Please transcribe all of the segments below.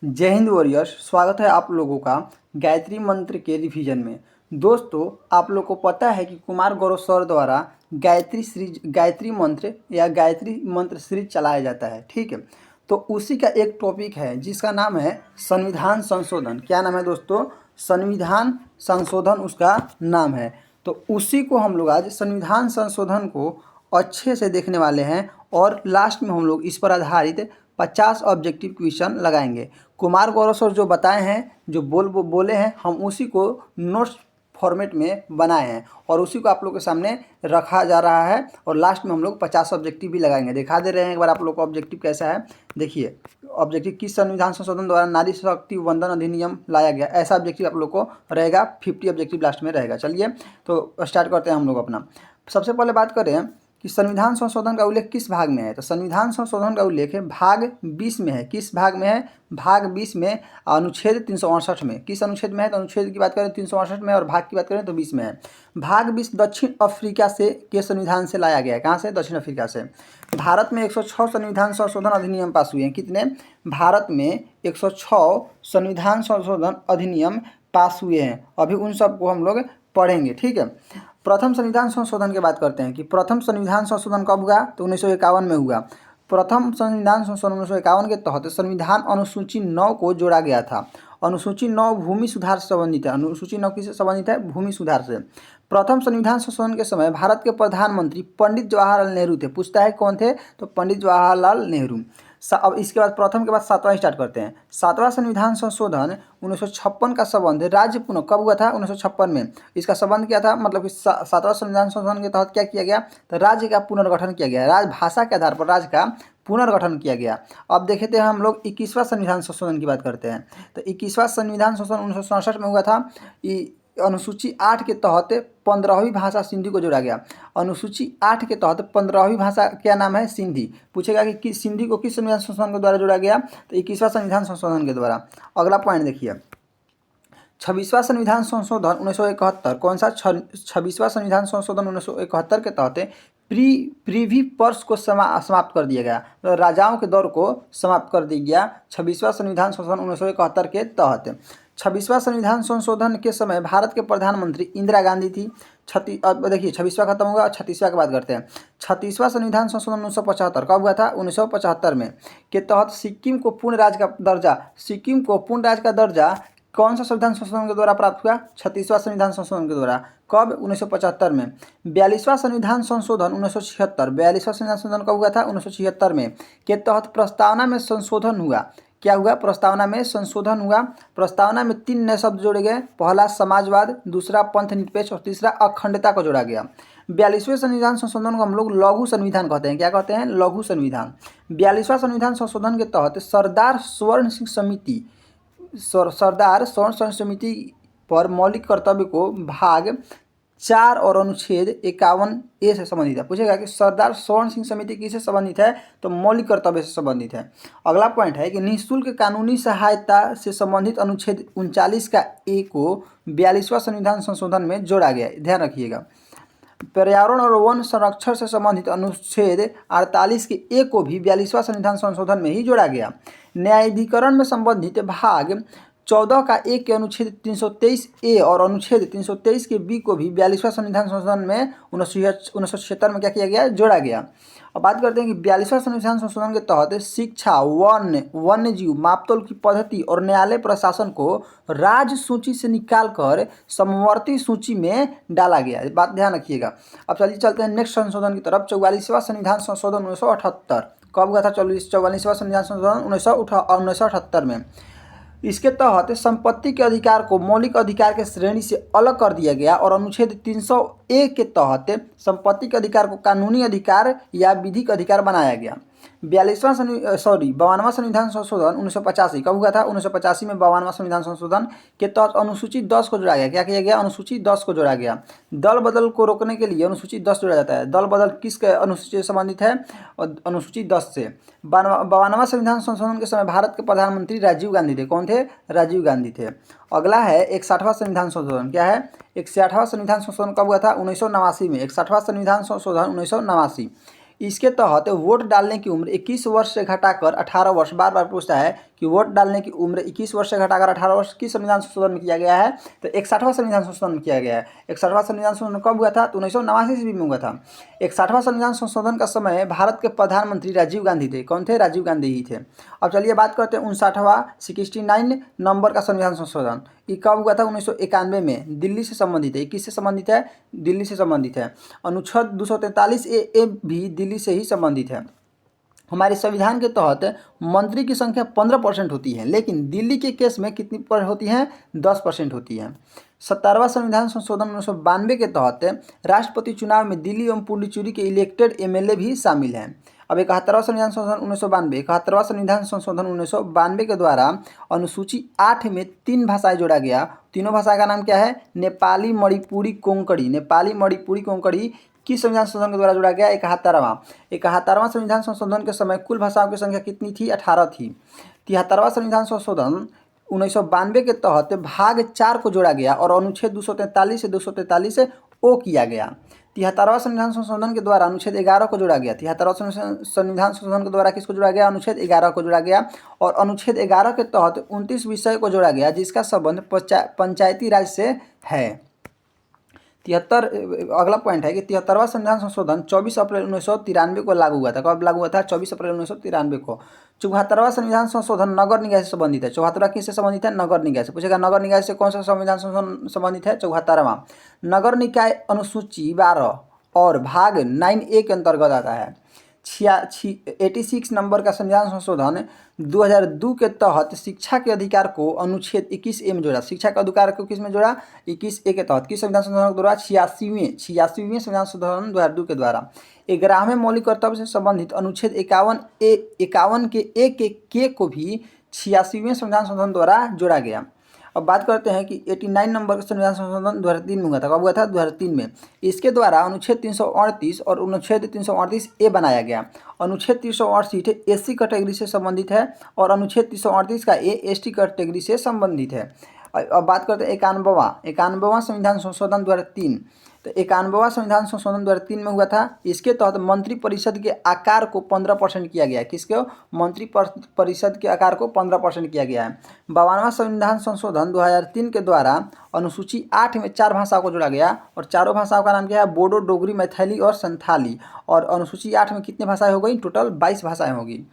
जय हिंद वॉरियर्स। स्वागत है आप लोगों का गायत्री मंत्र के रिवीजन में। दोस्तों, आप लोग को पता है कि कुमार गौरव सर द्वारा गायत्री मंत्र या गायत्री मंत्र सीरीज चलाया जाता है। ठीक है, तो उसी का एक टॉपिक है जिसका नाम है संविधान संशोधन। क्या नाम है दोस्तों? संविधान संशोधन उसका नाम है। तो उसी को हम लोग आज संविधान संशोधन को अच्छे से देखने वाले हैं और लास्ट में हम लोग इस पर आधारित 50 ऑब्जेक्टिव क्वेश्चन लगाएंगे। कुमार गौरव सर जो बताए हैं, जो बोले हैं, हम उसी को नोट्स फॉर्मेट में बनाए हैं और उसी को आप लोग के सामने रखा जा रहा है और लास्ट में हम लोग 50 ऑब्जेक्टिव भी लगाएंगे। दिखा दे रहे हैं एक बार आप लोग को ऑब्जेक्टिव कैसा है। देखिए, ऑब्जेक्टिव किस संविधान संशोधन द्वारा नारी शक्ति वंदन अधिनियम लाया गया, ऐसा ऑब्जेक्टिव आप लोग को रहेगा। 50 ऑब्जेक्टिव लास्ट में रहेगा। चलिए तो स्टार्ट करते हैं हम लोग अपना। सबसे पहले बात करें कि संविधान संशोधन का उल्लेख किस भाग में है। तो संविधान संशोधन का उल्लेख है भाग 20 में है। किस भाग में है? भाग 20 में, अनुच्छेद 368 में। किस अनुच्छेद में है? तो अनुच्छेद की बात करें 368 में और भाग की बात करें तो 20 में है। भाग 20 दक्षिण अफ्रीका से के संविधान से लाया गया है। कहाँ से? दक्षिण अफ्रीका से। भारत में 106 संविधान संशोधन अधिनियम पास हुए हैं। कितने? भारत में 106 संविधान संशोधन अधिनियम पास हुए हैं। अभी उन सबको हम लोग पढ़ेंगे। ठीक है, प्रथम संविधान संशोधन की बात करते हैं कि प्रथम संविधान संशोधन कब हुआ? तो 1951 में हुआ। प्रथम संविधान संशोधन 1951 के तहत संविधान अनुसूची 9 को जोड़ा गया था। अनुसूची 9 भूमि सुधार से संबंधित है। अनुसूची 9 किससे संबंधित है? भूमि सुधार से। प्रथम संविधान संशोधन के समय भारत के प्रधानमंत्री पंडित जवाहरलाल नेहरू थे। पूछता है कौन थे? तो पंडित जवाहरलाल नेहरू। अब इसके बाद प्रथम के बाद सातवां स्टार्ट करते हैं। सातवां संविधान संशोधन 1956 का संबंध राज्य पुनः कब हुआ था? 1956 में। इसका संबंध क्या था? मतलब कि सातवां संविधान संशोधन के तहत क्या किया गया? तो राज्य का पुनर्गठन किया गया। राजभाषा के आधार पर राज्य का पुनर्गठन किया गया। अब देखते हैं हम लोग 21वां संविधान संशोधन की बात करते हैं। तो 21वां संविधान संशोधन 1967 में हुआ था। अनुसूची 8 के तहत 15वीं भाषा सिंधी को जोड़ा गया। अनुसूची 8 के तहत 15वीं भाषा क्या नाम है? सिंधी। पूछेगा कि सिंधी को किस संविधान संशोधन के द्वारा जोड़ा गया? तो 21वां संविधान संशोधन के द्वारा। अगला पॉइंट देखिए, 26वां संविधान संशोधन 1971। कौन सा? 26वां संविधान संशोधन 1971 के तहत प्रीवी पर्स को समाप्त कर दिया गया। तो राजाओं के दौर को समाप्त कर दिया गया 26वां संविधान संशोधन 1971 के तहत। 26वां संविधान संशोधन के समय भारत के प्रधानमंत्री इंदिरा गांधी थी। अब देखिए 26वां खत्म होगा, 36वां की बात करते हैं। 36वां संविधान संशोधन 1975 कब हुआ था? 1975 में। के तहत सिक्किम को पूर्ण राज्य का दर्जा, सिक्किम को पूर्ण राज्य का दर्जा कौन सा संविधान संशोधन के द्वारा प्राप्त हुआ? 36वां संविधान संशोधन के द्वारा। कब? 1975 में। 42वां संविधान संशोधन 1976। 42वां संविधान संशोधन कब हुआ था? 1976 में। के तहत प्रस्तावना में संशोधन हुआ। क्या हुआ? प्रस्तावना में संशोधन हुआ। प्रस्तावना में 3 नए शब्द जोड़े गए। पहला समाजवाद, दूसरा पंथ निरपेक्ष और तीसरा अखंडता को जोड़ा गया। 42वें संविधान संशोधन को हम लोग लघु संविधान कहते हैं। क्या कहते हैं? लघु संविधान। 42वां संविधान संशोधन के तहत सरदार स्वर्ण सिंह समिति पर मौलिक कर्तव्य को भाग 4 और अनुच्छेद 51A से संबंधित है। पूछेगा कि सरदार स्वर्ण सिंह समिति किससे संबंधित है? तो मौलिक कर्तव्य से संबंधित है। अगला पॉइंट है कि निःशुल्क कानूनी सहायता से संबंधित अनुच्छेद 39 का ए को 42वां संविधान संशोधन में जोड़ा गया है। ध्यान रखिएगा। पर्यावरण और वन संरक्षण से संबंधित अनुच्छेद 48 के ए को भी 42वां संविधान संशोधन में ही जोड़ा गया। न्यायाधिकरण में संबंधित भाग 14 का ए के अनुच्छेद 323A और अनुच्छेद 323 के बी को भी 42वां संविधान संशोधन में 1976 में क्या किया गया? जोड़ा गया। अब बात करते हैं कि 42वां संविधान संशोधन के तहत शिक्षा, वन्य जीव, मापतोल की पद्धति और न्यायालय प्रशासन को राज्य सूची से निकालकर समवर्ती सूची में डाला गया। बात ध्यान रखिएगा। अब चलिए चलते हैं नेक्स्ट संशोधन की तरफ। 44वां संविधान संशोधन 1978 कब हुआ था? 44वां संविधान संशोधन 1978 में। इसके तहत संपत्ति के अधिकार को मौलिक अधिकार के श्रेणी से अलग कर दिया गया और अनुच्छेद 300A के तहत संपत्ति के अधिकार को कानूनी अधिकार या विधिक अधिकार बनाया गया। 52वां संविधान संशोधन 1985 कब हुआ था? 1985 में 52वां संविधान संशोधन के तहत अनुसूची 10 को जोड़ा गया। क्या किया गया? अनुसूची 10 को जोड़ा गया। दल बदल को रोकने के लिए अनुसूची 10 जोड़ा जाता है। दल बदल किसके अनुसूची से संबंधित है? अनुसूची 10 से। 52वां संविधान संशोधन के समय भारत के प्रधानमंत्री राजीव गांधी थे। कौन थे? राजीव गांधी थे। अगला है 61वां संविधान संशोधन। क्या है? 61वां संविधान संशोधन कब हुआ था? 1989 में। 61वां संविधान संशोधन 1989 इसके तहत वोट डालने की उम्र 21 वर्ष से घटाकर 18 वर्ष, बार बार पूछता है कि वोट डालने की उम्र 21 वर्ष से घटाकर 18 वर्ष किस संविधान संशोधन में किया गया है, तो 61वां संविधान संशोधन में किया गया है। 61वां संविधान संशोधन कब हुआ था, तो 1989 ईस्वी में हुआ था। 61वां संविधान संशोधन का समय भारत के प्रधानमंत्री राजीव गांधी थे। कौन थे, राजीव गांधी ही थे। अब चलिए बात करते हैं 59वां 69 नंबर का संविधान संशोधन। ये कब हुआ था, 1991 में, दिल्ली से संबंधित है। किससे संबंधित है, दिल्ली से संबंधित है। अनुच्छेद 243A भी दिल्ली से ही संबंधित है। हमारे संविधान के तहत मंत्री की संख्या 15% होती है, लेकिन दिल्ली के केस में कितनी पर होती है, 10% होती है। 70वां संविधान संशोधन 1992 के तहत राष्ट्रपति चुनाव में दिल्ली एवं पुडुचेरी के इलेक्टेड MLA भी शामिल हैं। अब 71वां संविधान संशोधन 1992, 71वां संविधान संशोधन 1992 के द्वारा अनुसूची 8 में 3 भाषाएं जोड़ा गया। तीनों भाषा का नाम क्या है, नेपाली, मणिपुरी, कोंकणी। नेपाली, मणिपुरी, कोंकणी किस संविधान संशोधन के द्वारा जोड़ा गया, 71वां संविधान संशोधन के समय कुल भाषाओं की संख्या कितनी थी, 18 थी। 73वां संविधान संशोधन 1992 के तहत भाग 4 को जोड़ा गया और अनुच्छेद 243 से 243 ओ किया गया। 73वां संविधान संशोधन के द्वारा अनुच्छेद 11 को जोड़ा गया। 73वां संविधान संशोधन के द्वारा किसको जोड़ा गया, अनुच्छेद 11 को जोड़ा गया और अनुच्छेद 11 के तहत 29 विषय को जोड़ा गया जिसका संबंध पंचायती राज से है। 73 अगला पॉइंट है कि 73वां संविधान संशोधन 24 अप्रैल 1993 को लागू हुआ था। कब लागू हुआ था, 24 अप्रैल 1993 को। 74वां संविधान संशोधन नगर निकाय से संबंधित है। 74वां किससे संबंधित है, नगर निकाय से। पूछेगा नगर निकाय से कौन सा संविधान संशोधन संबंधित है, 74वां। नगर निकाय अनुसूची 12 और भाग 9A के अंतर्गत आता है। 86 नंबर का संविधान संशोधन 2002 के तहत शिक्षा के अधिकार को अनुच्छेद 21A में जोड़ा। शिक्षा के अधिकार को किस में जोड़ा, 21A के तहत। किस संविधान संशोधन के द्वारा, 86वें संविधान संशोधन 2002 के द्वारा। 11वें मौलिक कर्तव्य से संबंधित अनुच्छेद 51 के के को भी 86वें संविधान संशोधन द्वारा जोड़ा गया। अब बात करते हैं कि 89 नंबर का संविधान संशोधन 2003 में हुआ था। कब हुआ था, 2003 में। इसके द्वारा अनुच्छेद 338 और अनुच्छेद 338A बनाया गया। अनुच्छेद 338 SC कैटेगरी से संबंधित है और अनुच्छेद 338 का A ST कैटेगरी से संबंधित है। अब बात करते हैं 91वां संविधान संशोधन 2003। तो 91वां संविधान संशोधन 2003 में हुआ था। इसके तहत मंत्री परिषद के आकार को 15% किया गया है। किसको, मंत्री परिषद के आकार को 15% किया गया है। 52वां संविधान संशोधन 2003 के द्वारा अनुसूची 8 में 4 भाषाओं को जोड़ा गया और चारों भाषाओं का नाम क्या है, बोडो, डोगरी, मैथिली और संथाली। और अनुसूची 8 में कितनी भाषाएं हो गई, टोटल 22 भाषाएं होगी।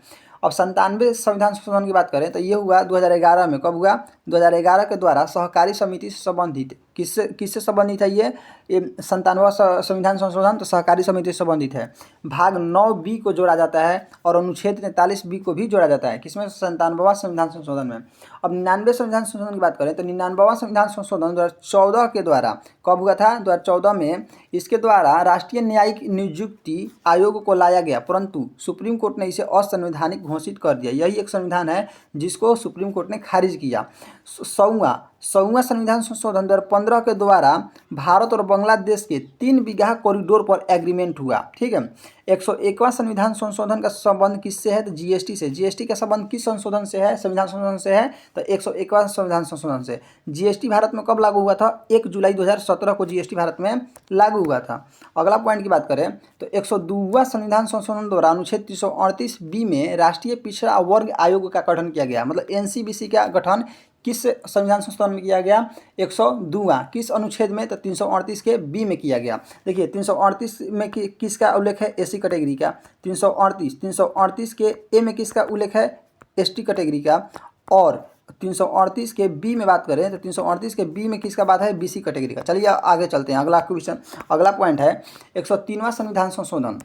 अब 97 संविधान संशोधन की बात करें तो ये हुआ 2011 में। कब हुआ, 2011 के द्वारा सहकारी समिति से संबंधित। किससे संबंधित है ये 97वां संविधान संशोधन, तो सहकारी समिति से संबंधित है। भाग 9B को जोड़ा जाता है और अनुच्छेद 43B को भी जोड़ा जाता है। किसमें, 97वां संविधान संशोधन में। अब 99 संविधान संशोधन की बात करें तो 99वां संविधान संशोधन 2014 के द्वारा कब हुआ था, 2014 में। इसके द्वारा राष्ट्रीय न्यायिक नियुक्ति आयोग को लाया गया, परंतु सुप्रीम कोर्ट ने इसे असंवैधानिक घोषित कर दिया। यही एक संविधान है जिसको सुप्रीम कोर्ट ने खारिज किया। 100वां संविधान संशोधन 2015 के द्वारा भारत और बांग्लादेश के 3 बीघा कॉरिडोर पर एग्रीमेंट हुआ। ठीक है। 101वां संविधान संशोधन का संबंध किससे है, तो GST से। GST का संबंध किस संशोधन से है, संविधान संशोधन से है, तो 101वां संविधान संशोधन से। GST भारत में कब लागू हुआ था, 1 जुलाई 2017 को GST भारत में लागू हुआ था। अगला पॉइंट की बात करें तो 102वां संविधान संशोधन द्वारा अनुच्छेद 338B में राष्ट्रीय पिछड़ा वर्ग आयोग का गठन किया गया। मतलब NCBC का गठन किस संविधान संशोधन में किया गया, 102वां। किस अनुच्छेद में, तो 338 के B में किया गया। देखिए 338 में किसका उल्लेख है, SC कैटेगरी का। 338 के A में किसका उल्लेख है, ST कैटेगरी का। और 338 के B में बात करें तो 338 के B में किसका बात है, BC कैटेगरी का। चलिए आगे चलते हैं। अगला क्वेश्चन, अगला पॉइंट है 103वां संविधान संशोधन।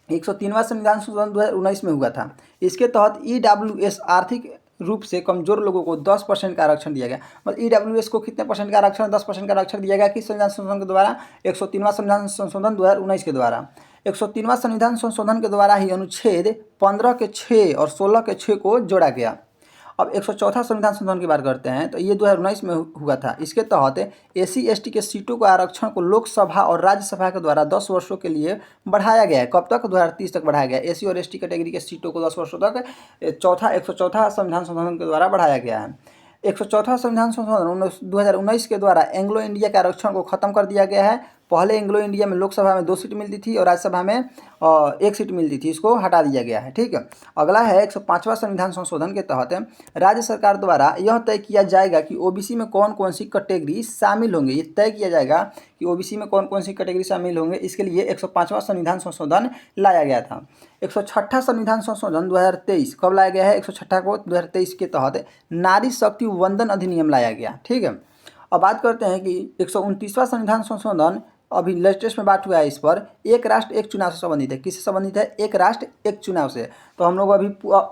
103वां संविधान संशोधन 2019 में हुआ था। इसके तहत EWS आर्थिक रूप से कमजोर लोगों को 10% का आरक्षण दिया गया। मतलब EWS को कितने परसेंट का आरक्षण, 10% का आरक्षण दिया गया। किस संविधान संशोधन के द्वारा, 103वां संविधान संशोधन 2019 के द्वारा। 103वां संविधान संशोधन के द्वारा ही अनुच्छेद 15 के 6 और 16 के 6 को जोड़ा गया। अब 104वां संविधान संशोधन की बात करते हैं तो ये 2019 में हुआ था। इसके तहत SC ST के सीटों का आरक्षण को लोकसभा और राज्यसभा के द्वारा 10 वर्षों के लिए बढ़ाया गया है। कब तक, 2030 तक बढ़ाया गया। SC और ST कैटेगरी के सीटों को 10 वर्षों तक 104वां संविधान संशोधन के द्वारा बढ़ाया गया है। 104वां संविधान संशोधन 2019 के द्वारा एंग्लो इंडिया के आरक्षण को खत्म कर दिया गया है। पहले एंग्लो इंडिया में लोकसभा में 2 सीट मिलती थी और राज्यसभा में 1 सीट मिलती थी, इसको हटा दिया गया है। ठीक है, अगला है 105वां संविधान संशोधन के तहत राज्य सरकार द्वारा यह तय किया जाएगा कि ओबीसी में कौन कौन सी कैटेगरी शामिल होंगे। ये तय किया जाएगा कि ओबीसी में कौन कौन सी कैटेगरी शामिल होंगे, इसके लिए 105वां संविधान संशोधन लाया गया था। 106वां संविधान संशोधन 2023 कब लाया गया है? 106 को 2023 के तहत नारी शक्ति वंदन अधिनियम लाया गया। ठीक है, अब बात करते हैं कि 129वां संविधान संशोधन अभी लेटेस्ट में बात हुआ है, इस पर एक राष्ट्र एक चुनाव से संबंधित है। किससे संबंधित है? एक राष्ट्र एक चुनाव से। तो हम लोग अभी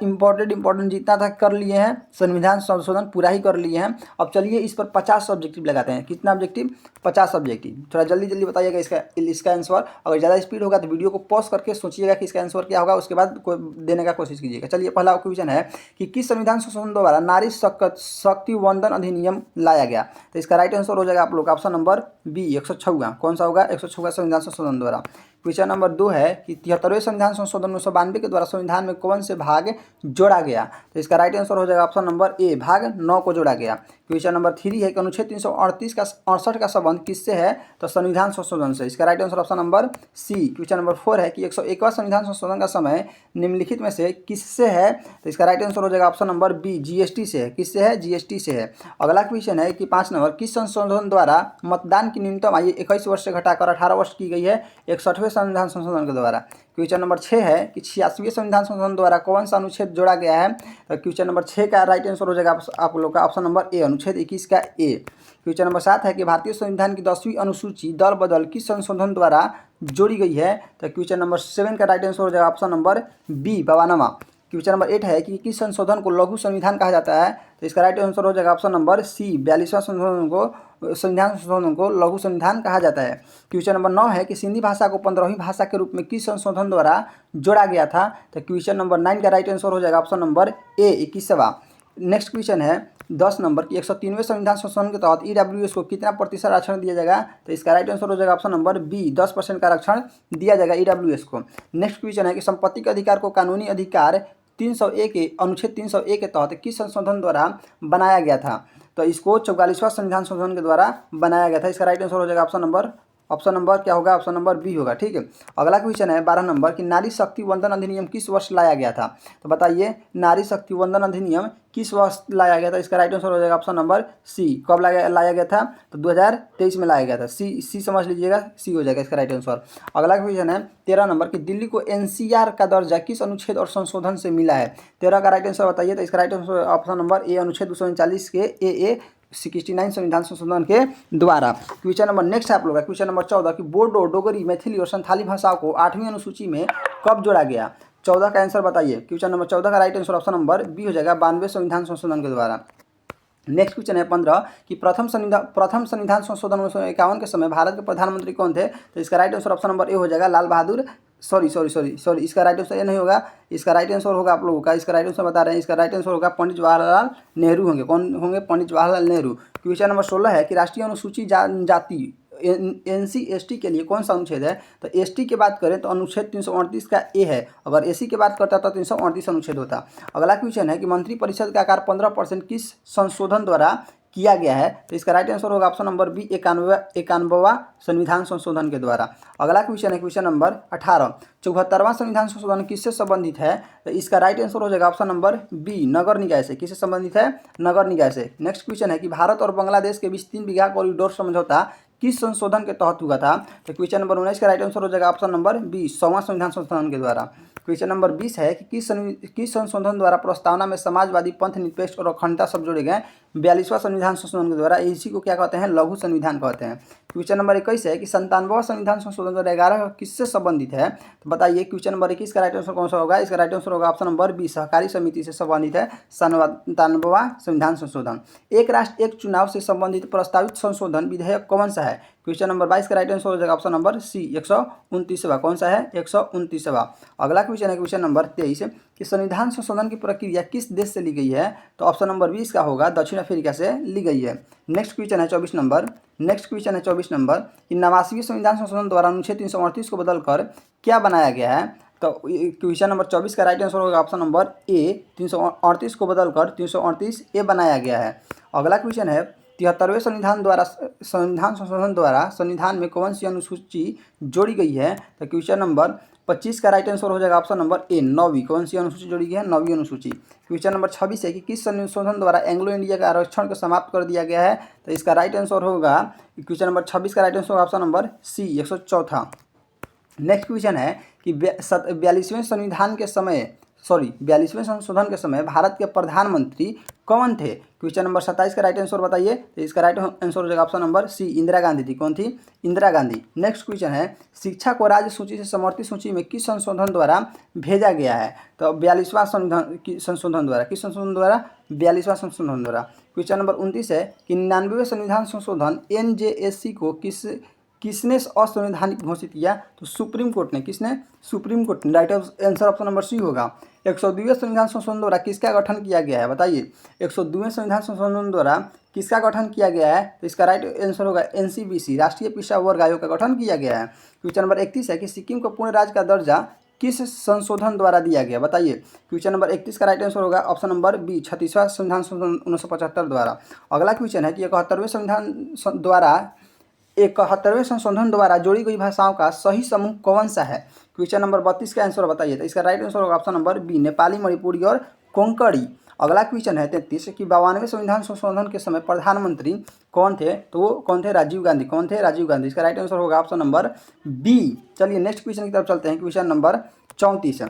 इंपॉर्टेंट जितना था कर लिए हैं, संविधान संशोधन पूरा ही कर लिए हैं। अब चलिए इस पर 50 ऑब्जेक्टिव लगाते हैं। कितना ऑब्जेक्टिव? 50 ऑब्जेक्टिव। थोड़ा जल्दी बताइएगा इसका आंसर। अगर ज़्यादा स्पीड होगा तो वीडियो को पॉज करके सोचिएगा कि इसका आंसर क्या होगा, उसके बाद देने का कोशिश कीजिएगा। चलिए, पहला क्वेश्चन है कि किस संविधान संशोधन द्वारा नारी शक्ति वंदन अधिनियम लाया गया? तो इसका राइट आंसर हो जाएगा आप लोग ऑप्शन नंबर बी, 106वां। कौन सा होगा? 106वां संविधान संशोधन द्वारा। क्वेश्चन नंबर 2 है कि 73वें संविधान संशोधन 1992 के द्वारा संविधान में कौन से भाग जोड़ा गया? तो इसका राइट आंसर हो जाएगा ऑप्शन नंबर ए, भाग 9 को जोड़ा गया। क्वेश्चन नंबर 3 है कि अनुच्छेद 338 का 68 का संबंध किससे है? तो संविधान संशोधन से। इसका right answer option number C. Question number 4 है कि 101वां संविधान संशोधन का समय निम्नलिखित में से किससे है? तो इसका राइट आंसर हो जाएगा ऑप्शन नंबर बी, जीएसटी से है। किससे है? जीएसटी से है। अगला क्वेश्चन है कि 5 नंबर किस संशोधन द्वारा मतदान की न्यूनतम आयु 21 वर्ष से घटाकर 18 वर्ष की गई है? 61वें संविधान संशोधन के द्वारा। क्वेश्चन नंबर 6 है कि 86वें संविधान संशोधन द्वारा कौन सा अनुच्छेद जोड़ा गया है? तो क्वेश्चन नंबर 6 का राइट आंसर हो जाएगा आप लोग का ऑप्शन नंबर ए, अनुच्छेद 21 का ए। क्वेश्चन नंबर 7 है कि भारतीय संविधान की 10वीं अनुसूची दल बदल किस संशोधन द्वारा जोड़ी गई है? तो क्वेश्चन नंबर 7 का राइट आंसर हो जाएगा ऑप्शन नंबर बी, 52वां। क्वेश्चन नंबर 8 है कि किस संशोधन को लघु संविधान कहा जाता है? तो इसका राइट आंसर हो जाएगा ऑप्शन नंबर सी, 42वां संविधान संशोधन को लघु संविधान कहा जाता है। क्वेश्चन नंबर 9 है कि सिंधी भाषा को 15वीं भाषा के रूप में किस संशोधन द्वारा जोड़ा गया था? तो क्वेश्चन नंबर 9 का राइट आंसर हो जाएगा ऑप्शन नंबर ए, 21वां। नेक्स्ट क्वेश्चन है 10 नंबर की 103वें संविधान संशोधन के तहत ईडब्ल्यूएस को कितना प्रतिशत आरक्षण दिया जाएगा? तो इसका राइट आंसर हो जाएगा ऑप्शन नंबर बी, 10% का आरक्षण दिया जाएगा ईडब्ल्यूएस को। नेक्स्ट क्वेश्चन है कि संपत्ति के अधिकार को कानूनी अधिकार 301 के अनुच्छेद 301 के तहत किस संशोधन द्वारा बनाया गया था? तो इसको 44वां संविधान संशोधन के द्वारा बनाया गया था। इसका राइट आंसर हो जाएगा ऑप्शन नंबर क्या होगा? ऑप्शन नंबर बी होगा। ठीक है, अगला क्वेश्चन है 12 नंबर कि नारी शक्ति वंदन अधिनियम किस वर्ष लाया गया था? तो बताइए, नारी शक्ति वंदन अधिनियम किस वर्ष लाया गया था? इसका राइट आंसर हो जाएगा ऑप्शन नंबर सी। कब लाया गया था? तो 2023 में लाया गया था। सी समझ लीजिएगा, सी हो जाएगा इसका राइट आंसर। अगला क्वेश्चन है 13 नंबर कि दिल्ली को एनसीआर का दर्जा किस अनुच्छेद और संशोधन से मिला है? 13 का राइट आंसर बताइए। तो इसका राइट आंसर ऑप्शन नंबर ए, अनुच्छेद 239 के ए 69 संविधान संशोधन के द्वारा। क्वेश्चन नंबर नेक्स्ट है आप लोग का क्वेश्चन नंबर 14 कि बोडो, डोगरी, मैथिली और संथाली भाषाओं को 8वीं अनुसूची में कब जोड़ा गया? 14 का आंसर बताइए। क्वेश्चन नंबर 14 का right answer option number B हो जाएगा, 92वें संविधान संशोधन के द्वारा। नेक्स्ट क्वेश्चन है 15 कि प्रथम संविधान संशोधन 1951 के समय भारत के प्रधानमंत्री कौन थे? तो इसका राइट आंसर ऑप्शन नंबर ए हो जाएगा, लाल बहादुर सॉरी, इसका राइट आंसर ये नहीं होगा। इसका राइट आंसर होगा आप लोगों का, इसका राइट आंसर बता रहे हैं, इसका राइट आंसर होगा पंडित जवाहरलाल नेहरू होंगे। कौन होंगे? पंडित जवाहरलाल नेहरू। क्वेश्चन नंबर 16 है कि राष्ट्रीय अनुसूची जनजाति एनसी एसटी के लिए कौन सा अनुच्छेद है? तो एसटी की बात करें तो अनुच्छेद 338 का ए है। अगर एसी की बात करता तो 338 अनुच्छेद होता। अगला क्वेश्चन है कि मंत्रिपरिषद का आकार 15% किस संशोधन द्वारा किया गया है? तो इसका राइट आंसर होगा ऑप्शन नंबर बी, 91वां संविधान संशोधन के द्वारा। अगला क्वेश्चन है क्वेश्चन नंबर 18 74वां संविधान संशोधन किससे संबंधित है? तो इसका राइट आंसर हो जाएगा ऑप्शन नंबर बी, नगर निकाय से। किससे संबंधित है? नगर निकाय से। नेक्स्ट क्वेश्चन है कि भारत और बांग्लादेश के बीच 3 बीघा कॉरिडोर समझौता किस संशोधन के तहत हुआ था? तो क्वेश्चन नंबर 19 का राइट आंसर हो जाएगा ऑप्शन नंबर बी, 100वां संविधान संशोधन के द्वारा। क्वेश्चन नंबर 20 है कि किस संशोधन द्वारा प्रस्तावना में समाजवादी, पंथ निरपेक्ष और अखंडता सब जोड़े गए? 42वां संविधान संशोधन के द्वारा। इसी को क्या कहते हैं? लघु संविधान कहते हैं। क्वेश्चन नंबर 21 है कि 97वां संविधान संशोधन 2011 किससे संबंधित है? तो बताइए क्वेश्चन नंबर 21 का राइट आंसर कौन सा होगा? इसका राइट आंसर होगा ऑप्शन नंबर बी, सहकारी समिति से संबंधित है 97वां संविधान संशोधन। एक राष्ट्र एक चुनाव से संबंधित प्रस्तावित संशोधन विधेयक कौन सा है? क्वेश्चन नंबर 22 का राइट आंसर हो जाएगा ऑप्शन नंबर सी, 129वां। कौन सा है? 129वां। अगला क्वेश्चन है क्वेश्चन नंबर 23 कि संविधान संशोधन की प्रक्रिया किस देश से ली गई है? तो ऑप्शन नंबर 20 का होगा, दक्षिण अफ्रीका से ली गई है। नेक्स्ट क्वेश्चन है 24 नंबर कि 89वें संविधान संशोधन द्वारा अनुच्छेद 338 को बदलकर क्या बनाया गया है? तो क्वेश्चन नंबर 24 का राइट आंसर होगा ऑप्शन नंबर ए, 338 को बदलकर 338 ए बनाया गया है। अगला क्वेश्चन है 73वें संविधान संशोधन द्वारा संविधान में कौन सी अनुसूची जोड़ी गई है? तो क्वेश्चन नंबर 25 का राइट आंसर हो जाएगा ऑप्शन नंबर ए 9वीं। कौन सी अनुसूची जोड़ी गई है? 9वीं अनुसूची। क्वेश्चन नंबर 26 है कि किस संशोधन द्वारा एंग्लो इंडिया का आरक्षण को समाप्त कर दिया गया है? तो इसका राइट आंसर होगा क्वेश्चन नंबर 26 का राइट आंसर होगा option number C 104। Next question है कि 42वें संशोधन के समय भारत के प्रधानमंत्री कौन थे? क्वेश्चन नंबर 27 का राइट आंसर बताइए। तो इसका राइट आंसर हो जाएगा option number C Indira Gandhi थी। कौन थी? इंदिरा गांधी। नेक्स्ट क्वेश्चन है शिक्षा को राज्य सूची से समवर्ती सूची में किस संशोधन द्वारा भेजा गया है? तो 42वां संशोधन द्वारा। किस संशोधन द्वारा? 42वां संशोधन द्वारा। क्वेश्चन नंबर 29 है कि 99वें संविधान संशोधन NJSC को किसने असंवैधानिक घोषित किया? तो सुप्रीम कोर्ट ने। किसने? सुप्रीम कोर्ट ने। Right answer option number C होगा। 102वें संविधान संशोधन द्वारा किसका गठन किया गया है? बताइए 102वें संविधान संशोधन द्वारा किसका गठन किया गया है? तो इसका राइट आंसर होगा NCBC राष्ट्रीय पिछड़ा वर्ग आयोग का गठन किया गया है। क्वेश्चन नंबर 31 है कि सिक्किम को पूर्ण राज्य का दर्जा किस संशोधन द्वारा दिया गया? बताइए क्वेश्चन नंबर 31 का राइट आंसर होगा ऑप्शन नंबर बी 36वां संविधान संशोधन 1975 द्वारा। अगला क्वेश्चन है कि 71वें संशोधन द्वारा जोड़ी गई भाषाओं का सही समूह कौन सा है? क्वेश्चन नंबर 32 का आंसर बताइए। तो इसका राइट आंसर होगा option number B Nepali, Manipuri और कोंकणी। अगला क्वेश्चन है 33 कि 52वें संविधान संशोधन के समय प्रधानमंत्री कौन थे? तो वो कौन थे? राजीव गांधी। कौन थे? राजीव गांधी। इसका राइट आंसर होगा ऑप्शन नंबर बी। चलिए नेक्स्ट क्वेश्चन की तरफ चलते हैं। क्वेश्चन नंबर 34 है।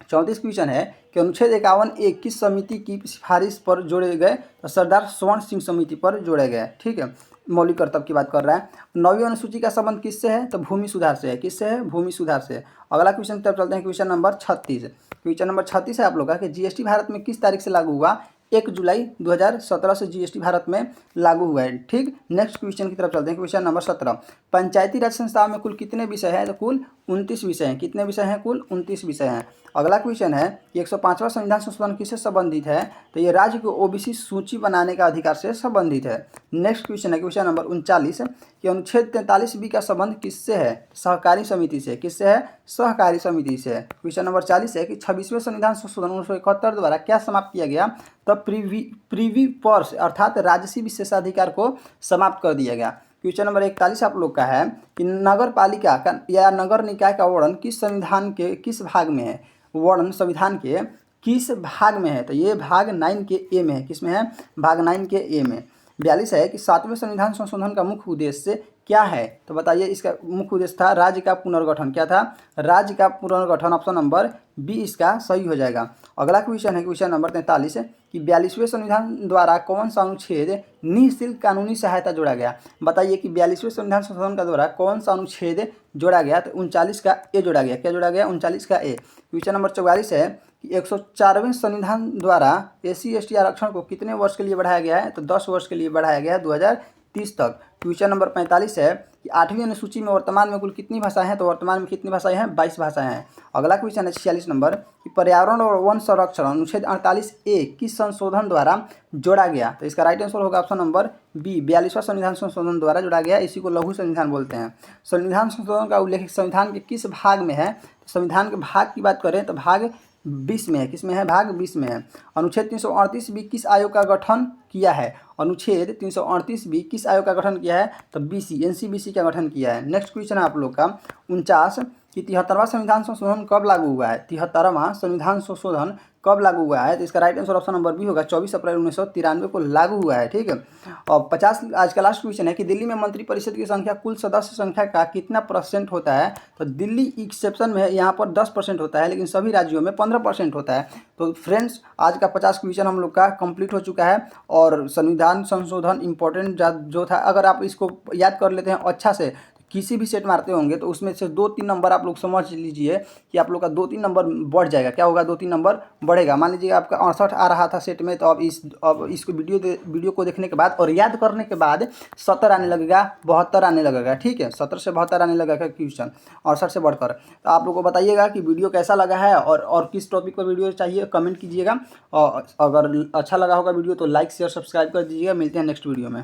34 क्वेश्चन है कि अनुच्छेद 51A किस समिति की सिफारिश पर जोड़े गए? तो सरदार स्वर्ण सिंह समिति पर जोड़े गए। ठीक है, मौलिक कर्तव्य की बात कर रहा है। 9वीं अनुसूची का संबंध किससे है? तो भूमि सुधार से है। किससे है? भूमि सुधार से। अगला क्वेश्चन की तरफ चलते हैं। Question number 36। क्वेश्चन नंबर 36 है आप लोग का कि जीएसटी भारत में किस तारीख से लागू हुआ? 1 जुलाई 2017 से जीएसटी भारत में लागू हुआ है। ठीक, नेक्स्ट क्वेश्चन की तरफ चलते हैं। Question number 17। पंचायती राज संस्थाओं में कुल कितने विषय हैं? तो कुल 29 विषय हैं। कितने विषय हैं? कुल 29 विषय हैं। अगला क्वेश्चन है कि 105वां संविधान संशोधन किससे संबंधित है? तो ये राज्य को ओबीसी सूची बनाने का अधिकार से संबंधित है। नेक्स्ट क्वेश्चन है क्वेश्चन नंबर 39 कि अनुच्छेद 43B का संबंध किससे है? सहकारी समिति से। किससे है? सहकारी समिति से। क्वेश्चन नंबर 40 है कि 26वें संविधान संशोधन 1971 द्वारा क्या समाप्त किया गया? तो प्रीवी पर्स अर्थात राजसी विशेषाधिकार को समाप्त कर दिया गया। क्वेश्चन नंबर 41 आप लोग का है कि नगर पालिका का या नगर निकाय का वर्णन किस संविधान के किस भाग में है? वर्णन संविधान के किस भाग में है? तो ये भाग 9 के ए में है। किस में है? भाग 9 के ए में। 42 है कि 7वें संविधान संशोधन का मुख्य उद्देश्य क्या है? तो बताइए इसका मुख्य उद्देश्य था राज्य का पुनर्गठन। क्या था? राज्य का पुनर्गठन। ऑप्शन नंबर बी इसका सही हो जाएगा। अगला क्वेश्चन है क्वेश्चन नंबर 43 कि 42वें संविधान द्वारा कौन सा अनुच्छेद निःशुल्क कानूनी सहायता जोड़ा गया? बताइए कि 42वें संविधान संशोधन का द्वारा कौन सा अनुच्छेद जोड़ा गया? तो 39 का ए जोड़ा गया। क्या जोड़ा गया? 39 का ए। क्वेश्चन नंबर 44 है कि 104वें संविधान द्वारा SC/ST आरक्षण को कितने वर्ष के लिए बढ़ाया गया है? तो 10 वर्ष के लिए बढ़ाया गया है 2030 तक। क्वेश्चन नंबर 45 है कि 8वीं अनुसूची में वर्तमान में कुल कितनी भाषाएं हैं? तो वर्तमान में कितनी भाषाएं हैं? 22 भाषाएं हैं। अगला क्वेश्चन है 46 नंबर कि पर्यावरण और वन संरक्षण अनुच्छेद 48A किस संशोधन द्वारा जोड़ा गया? तो इसका राइट आंसर होगा ऑप्शन नंबर बी 42वां संविधान संशोधन द्वारा जोड़ा गया। इसी को लघु संविधान बोलते हैं। संविधान संशोधन का उल्लेख संविधान के किस भाग में है? संविधान के भाग की बात करें तो भाग 20 में है। किस में है? भाग 20 में है। अनुच्छेद 338B किस आयोग का गठन किया है? अनुच्छेद 338B किस आयोग का गठन किया है? तो BC NCBC का गठन किया है। नेक्स्ट क्वेश्चन है आप लोग का 49 कि 73वां संविधान संशोधन कब लागू हुआ है? 73वां संविधान संशोधन कब लागू हुआ है? तो इसका right answer option number B होगा। 24 अप्रैल 1993 को लागू हुआ है। ठीक है, और 50 आज का लास्ट क्वेश्चन है कि दिल्ली में मंत्रिपरिषद की संख्या कुल सदस्य संख्या का कितना % होता है? तो दिल्ली एक्सेप्शन में है, यहाँ पर 10% होता है, लेकिन सभी राज्यों में 15% होता है। तो फ्रेंड्स आज का 50 क्वेश्चन हम लोग का कंप्लीट हो चुका है। और संविधान संशोधन इंपॉर्टेंट जो था, अगर आप इसको याद कर लेते हैं अच्छा से, किसी भी सेट मारते होंगे तो उसमें से 2-3 नंबर आप लोग समझ लीजिए कि आप लोग का 2-3 नंबर बढ़ जाएगा। क्या होगा? 2-3 नंबर बढ़ेगा। मान लीजिए आपका 68 आ रहा था सेट में, तो अब इसको वीडियो को देखने के बाद और याद करने के बाद 70 आने लगेगा, 72 आने लगेगा। ठीक है, 70 से 72 आने लगेगा क्वेश्चन 68 से बढ़कर। तो आप लोग को बताइएगा कि वीडियो कैसा लगा है और किस टॉपिक पर वीडियो चाहिए कमेंट कीजिएगा। और अगर अच्छा लगा होगा वीडियो तो लाइक शेयर सब्सक्राइब कर दीजिएगा। मिलते हैं नेक्स्ट वीडियो में।